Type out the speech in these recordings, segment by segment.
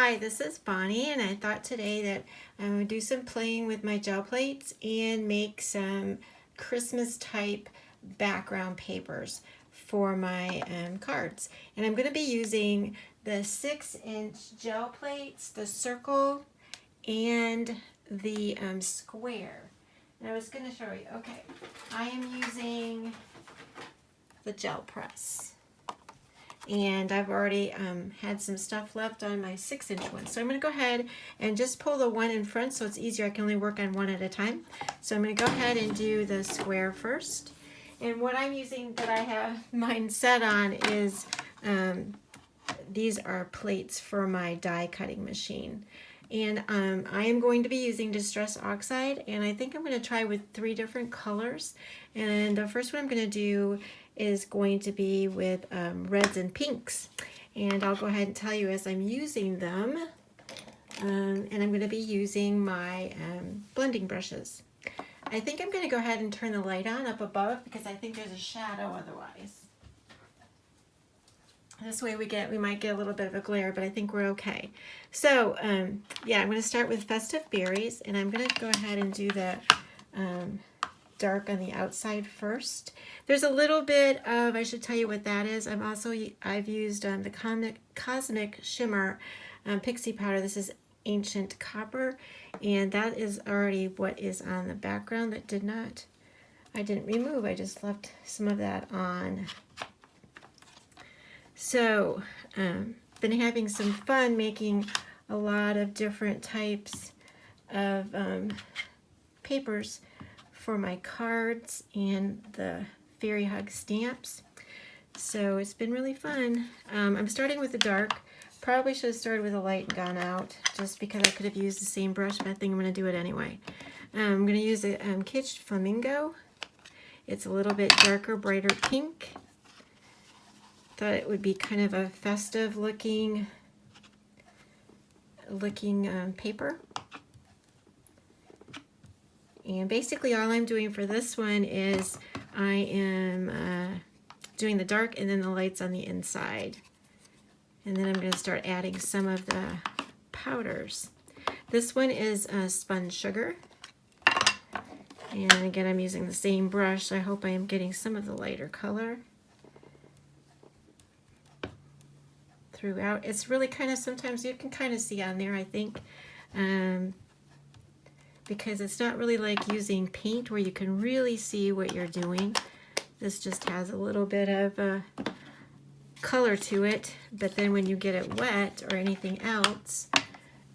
Hi, this is Bonnie, and I thought today that I'm going to do some playing with my gel plates and make some Christmas type background papers for my cards. And I'm going to be using the 6-inch gel plates, the circle, and the square. And I was going to show you, okay, I am using the gel press. And I've already had some stuff left on my 6-inch one. So I'm going to go ahead and just pull the one in front so it's easier. I can only work on one at a time. So I'm going to go ahead and do the square first. And what I'm using that I have mine set on is these are plates for my die cutting machine. And I am going to be using Distress Oxide, and I think I'm going to try with 3 different colors. And the first one I'm going to do is going to be with reds and pinks. And I'll go ahead and tell you as I'm using them. And I'm going to be using my blending brushes. I think I'm going to go ahead and turn the light on up above because I think there's a shadow otherwise. This way we might get a little bit of a glare, but I think we're okay. So yeah, I'm going to start with Festive Berries, and I'm going to go ahead and do the dark on the outside first. There's a little bit of, I should tell you what that is. I've used the Cosmic Shimmer Pixie powder. This is Ancient Copper, and that is already what is on the background that I didn't remove. I just left some of that on. So, been having some fun making a lot of different types of papers for my cards and the Fairy Hug stamps. So it's been really fun. I'm starting with the dark. Probably should have started with the light and gone out just because I could have used the same brush, but I think I'm going to do it anyway. I'm going to use a Kitsch Flamingo. It's a little bit darker, brighter pink. Thought it would be kind of a festive looking paper. And basically all I'm doing for this one is I am doing the dark and then the lights on the inside. And then I'm going to start adding some of the powders. This one is Spun Sugar. And again, I'm using the same brush. I hope I am getting some of the lighter color throughout. It's really kind of, sometimes you can kind of see on there, I think, because it's not really like using paint where you can really see what you're doing. This just has a little bit of color to it, but then when you get it wet or anything else,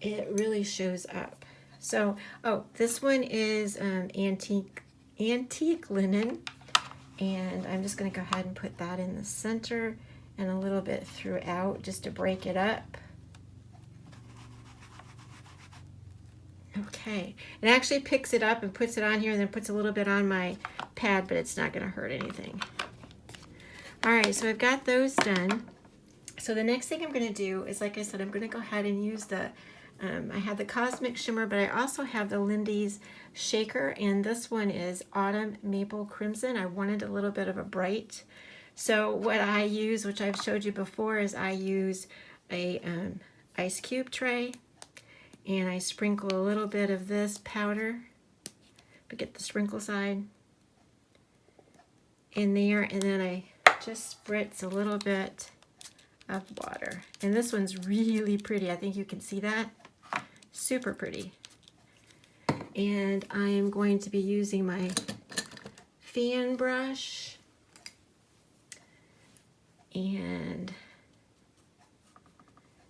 it really shows up. So, oh, this one is antique linen, and I'm just going to go ahead and put that in the center and a little bit throughout just to break it up. Okay, it actually picks it up and puts it on here and then puts a little bit on my pad, but it's not going to hurt anything. All right, so I've got those done. So the next thing I'm going to do is, like I said, I'm going to go ahead and use the, I have the Cosmic Shimmer, but I also have the Lindy's Shaker, and this one is Autumn Maple Crimson. I wanted a little bit of a bright. So what I use, which I've showed you before, is I use a ice cube tray, and I sprinkle a little bit of this powder, but get the sprinkle side in there, and then I just spritz a little bit of water. And this one's really pretty. I think you can see that. Super pretty. And I am going to be using my fan brush and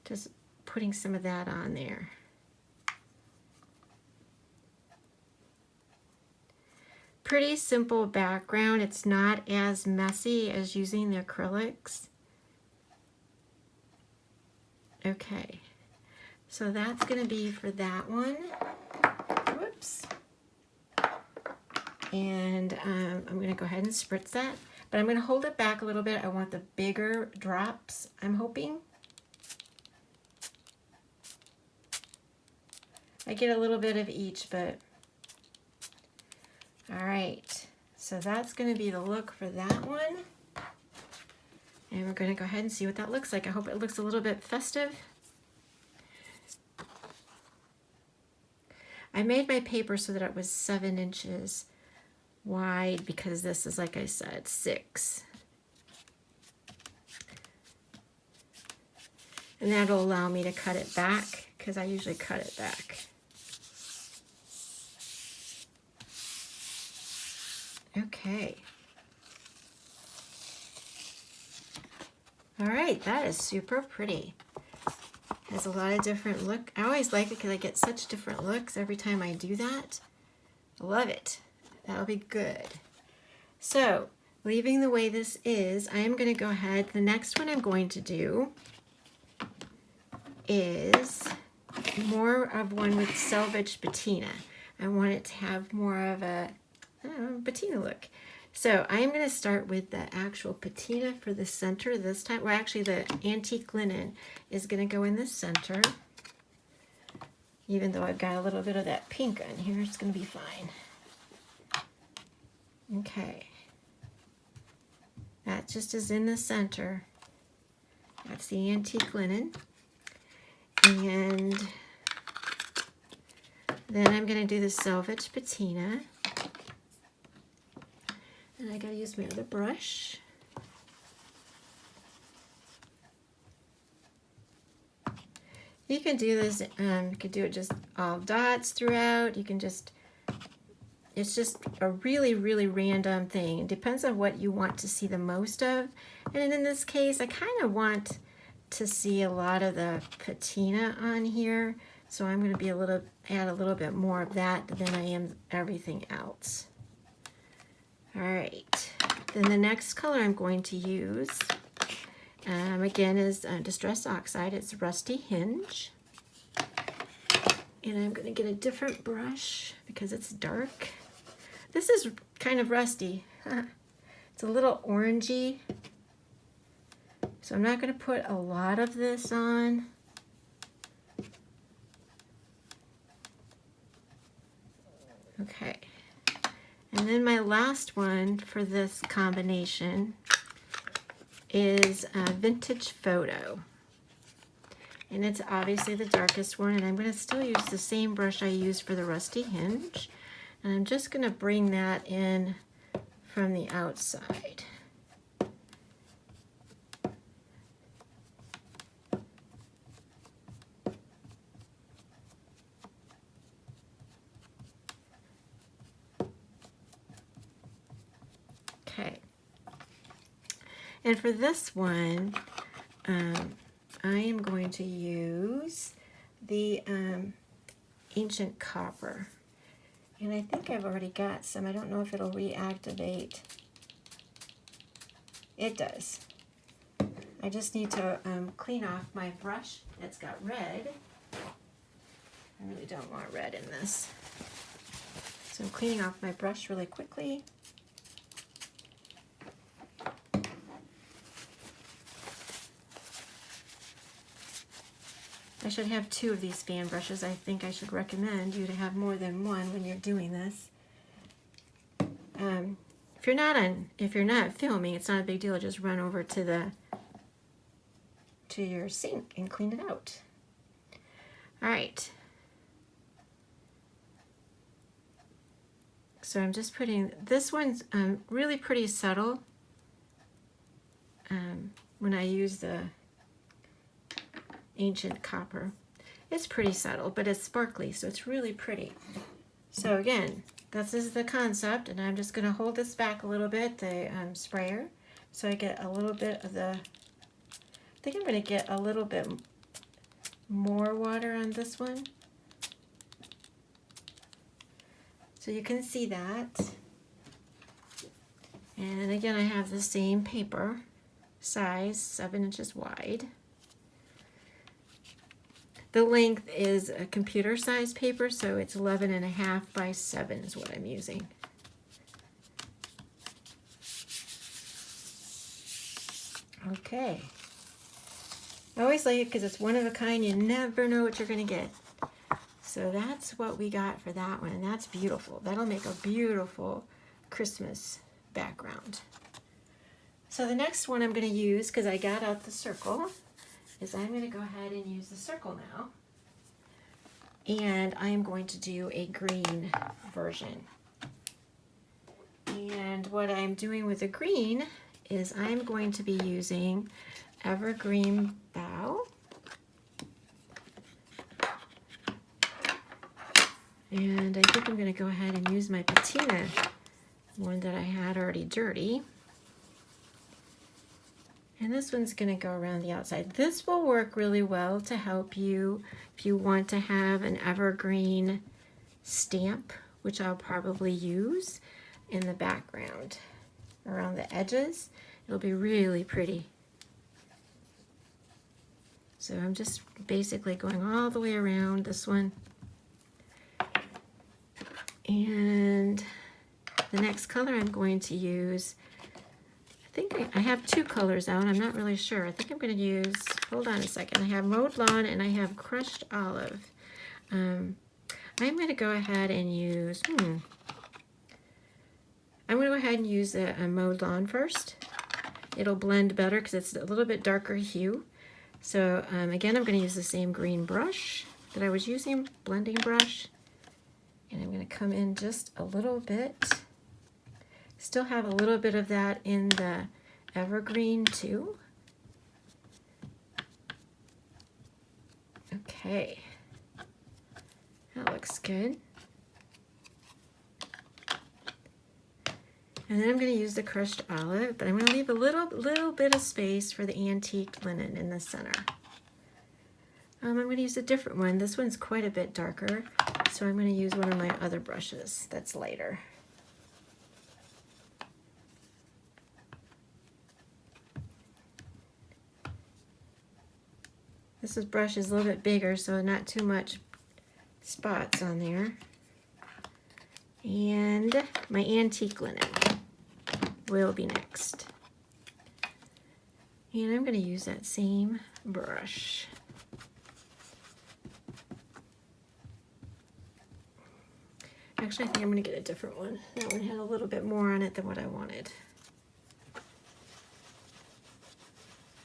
just putting some of that on there. Pretty simple background. It's not as messy as using the acrylics. Okay, so that's going to be for that one. Whoops. And I'm going to go ahead and spritz that, but I'm going to hold it back a little bit. I want the bigger drops, I'm hoping. I get a little bit of each, but all right, so that's going to be the look for that one. And we're going to go ahead and see what that looks like. I hope it looks a little bit festive. I made my paper so that it was 7 inches wide because this is, like I said, 6. And that'll allow me to cut it back because I usually cut it back. Okay. All right, that is super pretty. Has a lot of different look. I always like it because I get such different looks every time I do that. Love it. That'll be good. So, leaving the way this is, I am going to go ahead. The next one I'm going to do is more of one with Salvaged Patina. I want it to have more of a, I don't know, patina look. So I am going to start with the actual patina for the center this time. Well, actually the antique linen is going to go in the center. Even though I've got a little bit of that pink on here, it's going to be fine. Okay. That just is in the center. That's the antique linen. And then I'm going to do the Salvaged Patina. And I gotta use my other brush. You can do this, you could do it just all dots throughout. You can just, it's just a really, really random thing. It depends on what you want to see the most of. And in this case, I kind of want to see a lot of the patina on here. So I'm gonna be add a little bit more of that than I am everything else. All right, then the next color I'm going to use, again, is Distress Oxide. It's Rusty Hinge. And I'm going to get a different brush because it's dark. This is kind of rusty. It's a little orangey. So I'm not going to put a lot of this on. Okay. And then my last one for this combination is Vintage Photo. And it's obviously the darkest one, and I'm going to still use the same brush I used for the Rusty Hinge. And I'm just going to bring that in from the outside. Okay, and for this one, I am going to use the Ancient Copper. And I think I've already got some. I don't know if it'll reactivate. It does. I just need to clean off my brush that's got red. I really don't want red in this. So I'm cleaning off my brush really quickly. I should have 2 of these fan brushes. I think I should recommend you to have more than one when you're doing this. If you're not filming, it's not a big deal. Just run over to your sink and clean it out. All right. So I'm just putting, this one's really pretty subtle when I use the Ancient Copper. It's pretty subtle, but it's sparkly, so it's really pretty. So again, this is the concept, and I'm just going to hold this back a little bit, the sprayer, so I get a little bit of the, I think I'm going to get a little bit more water on this one. So you can see that. And again, I have the same paper, size 7 inches wide. The length is a computer size paper, so it's 11.5 by 7 is what I'm using. Okay. I always like it because it's one of a kind. You never know what you're going to get. So that's what we got for that one, and that's beautiful. That'll make a beautiful Christmas background. So the next one I'm going to use, because I got out the circle, is I'm going to go ahead and use the circle now. and I am going to do a green version. And what I'm doing with the green is I'm going to be using Evergreen Bough. And I think I'm going to go ahead and use my patina, one that I had already dirty. And this one's going to go around the outside. This will work really well to help you if you want to have an evergreen stamp, which I'll probably use in the background around the edges. It'll be really pretty. So I'm just basically going all the way around this one. And the next color I'm going to use, I think I have two colors out. I'm not really sure. I think I'm going to use, hold on a second. I have Mowed Lawn and I have Crushed Olive. I'm going to go ahead and use, I'm going to go ahead and use the Mowed Lawn first. It'll blend better because it's a little bit darker hue. So again, I'm going to use the same green brush that I was using, blending brush. And I'm going to come in just a little bit. Still have a little bit of that in the evergreen too. Okay, that looks good. And then I'm going to use the crushed olive, but I'm going to leave a little bit of space for the antique linen in the center. I'm going to use a different one. This one's quite a bit darker, so I'm going to use one of my other brushes that's lighter. This brush is a little bit bigger, so not too much spots on there. And my antique linen will be next. And I'm going to use that same brush. Actually, I think I'm going to get a different one. That one had a little bit more on it than what I wanted.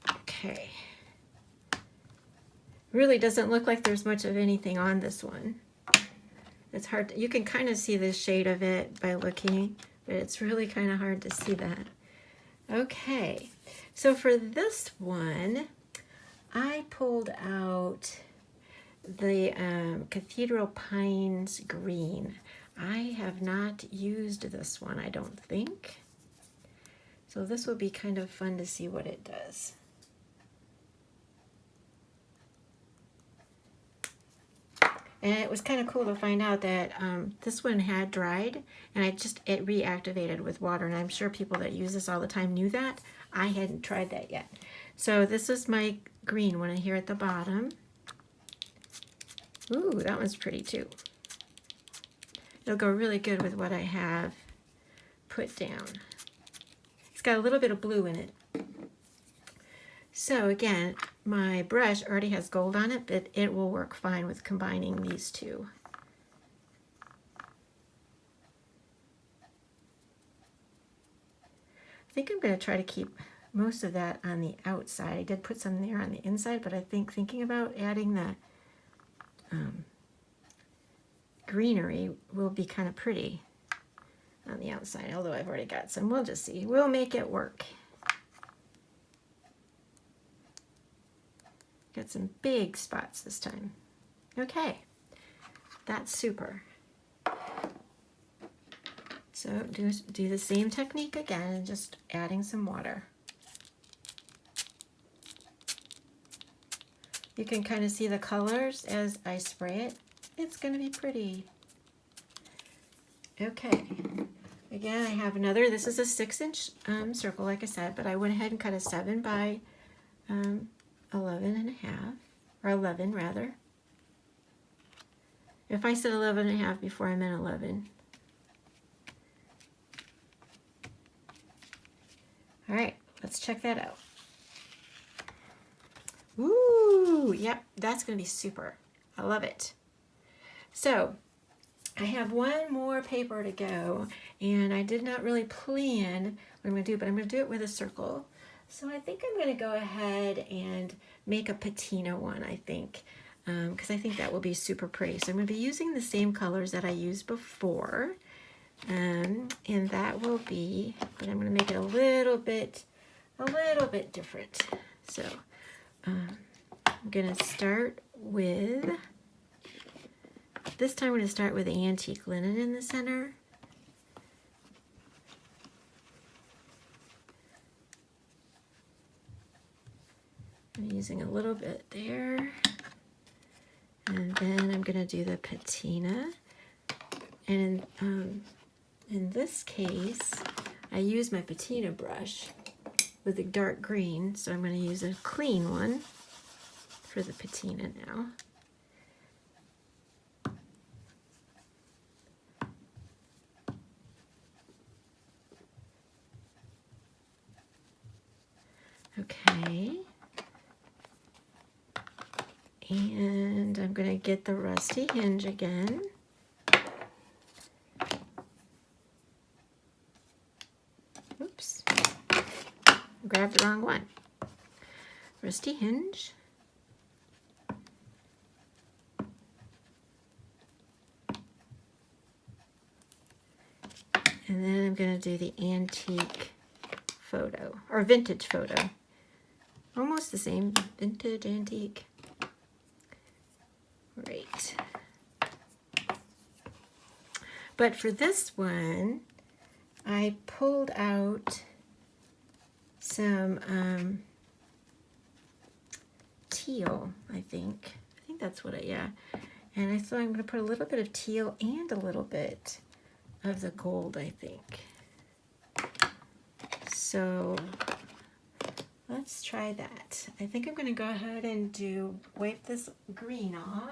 Okay. Really doesn't look like there's much of anything on this one. It's hard to, you can kind of see the shade of it by looking, but it's really kind of hard to see that. Okay, so for this one, I pulled out the Cathedral Pines Green. I have not used this one, I don't think. So this will be kind of fun to see what it does. And it was kind of cool to find out that this one had dried, and it reactivated with water. And I'm sure people that use this all the time knew that. I hadn't tried that yet. So this is my green one here at the bottom. Ooh, that one's pretty too. It'll go really good with what I have put down. It's got a little bit of blue in it. So again, my brush already has gold on it, but it will work fine with combining these two. I think I'm going to try to keep most of that on the outside. I did put some there on the inside, but I think thinking about adding the greenery will be kind of pretty on the outside, although I've already got some. We'll just see. We'll make it work. Got some big spots this time. Okay, that's super. So do the same technique again, just adding some water. You can kind of see the colors as I spray it. It's going to be pretty. Okay, again I have another, this is a 6-inch circle like I said, but I went ahead and cut a 7 by 11 and a half, or 11 rather. If I said 11 and a half before, I meant 11. All right, let's check that out. Ooh, yep, that's gonna be super. I love it. So I have one more paper to go, and I did not really plan what I'm gonna do, but I'm gonna do it with a circle. So I think I'm going to go ahead and make a patina one, I think. because I think that will be super pretty. So I'm going to be using the same colors that I used before, and that will be, but I'm going to make it a little bit different. So I'm going to start with, this time I'm going to start with antique linen in the center. I'm using a little bit there. And then I'm going to do the patina. And in this case, I use my patina brush with a dark green, so I'm going to use a clean one for the patina now. Okay. And I'm going to get the rusty hinge again. Oops. Grabbed the wrong one. Rusty hinge. And then I'm going to do the antique photo, or vintage photo. Almost the same, vintage, antique. Great. But for this one, I pulled out some teal, I think. I think that's what yeah. And I thought I'm going to put a little bit of teal and a little bit of the gold, I think. So let's try that. I think I'm going to go ahead and wipe this green off,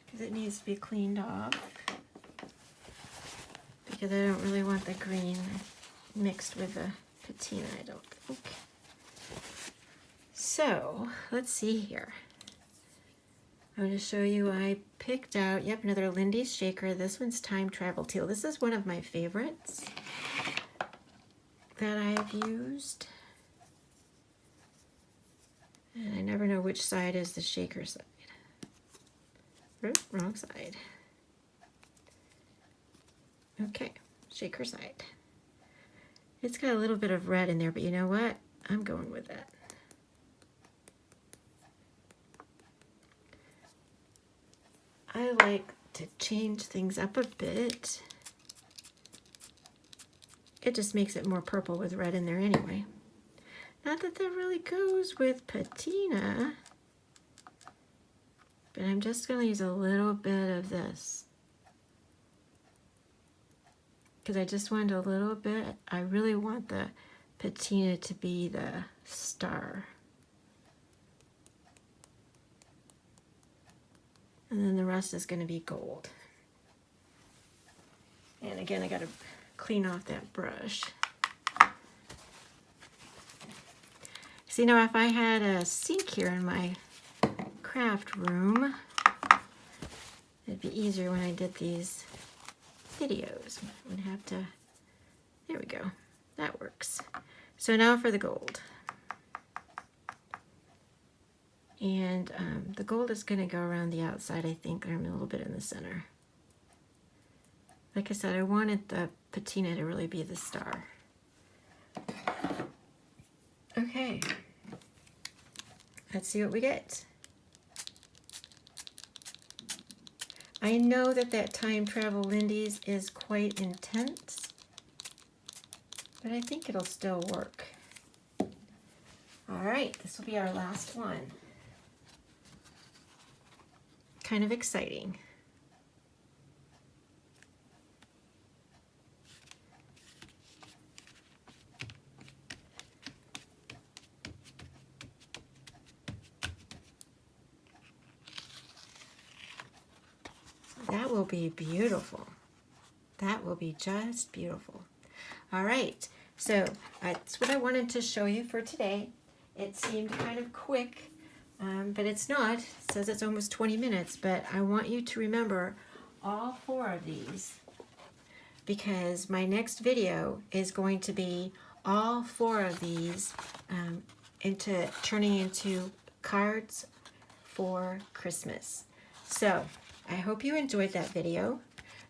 because it needs to be cleaned off, because I don't really want the green mixed with the patina, I don't think. So let's see here. I'm going to show you, I picked out, yep, another Lindy's shaker. This one's Time Travel Teal. This is one of my favorites that I have used. And I never know which side is the shaker side. Oops, wrong side. Okay, shaker side. It's got a little bit of red in there, but you know what? I'm going with that. I like to change things up a bit. It just makes it more purple with red in there anyway. Not that that really goes with patina, but I'm just going to use a little bit of this, because I just wanted a little bit. I really want the patina to be the star. And then the rest is going to be gold. And again, I got to clean off that brush. See, now if I had a sink here in my craft room, it'd be easier when I did these videos. I wouldn't have to, there we go, that works. So now for the gold. And the gold is going to go around the outside, I think, or a little bit in the center. Like I said, I wanted the patina to really be the star. Okay, let's see what we get. I know that Time Travel Lindy's is quite intense, but I think it'll still work. All right, this will be our last one. Kind of exciting. That will be beautiful. That will be just beautiful. All right, so that's what I wanted to show you for today. It seemed kind of quick, but it's not. It says it's almost 20 minutes, but I want you to remember all 4 of these, because my next video is going to be all 4 of these into turning into cards for Christmas. So I hope you enjoyed that video.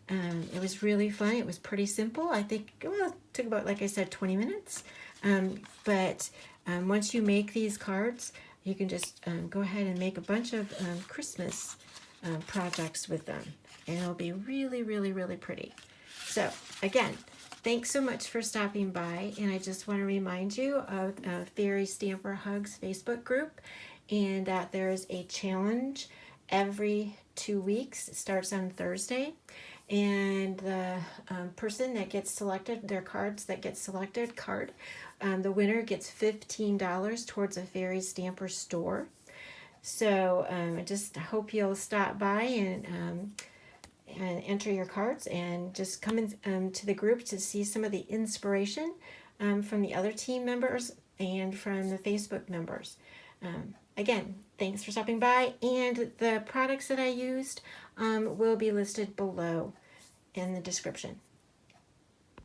It was really fun. It was pretty simple. I think, well, it took about, like I said, 20 minutes. But once you make these cards, you can just go ahead and make a bunch of Christmas projects with them. And it'll be really, really, really pretty. So again, thanks so much for stopping by. And I just want to remind you of Fairy Stamper Hugs Facebook group, and that there's a challenge every 2 weeks. It starts on Thursday. And the person that gets selected, their cards that get selected, the winner gets $15 towards a Fairy Stamper store. So I just hope you'll stop by and enter your cards, and just come in to the group to see some of the inspiration from the other team members and from the Facebook members. Again, thanks for stopping by, and the products that I used will be listed below in the description.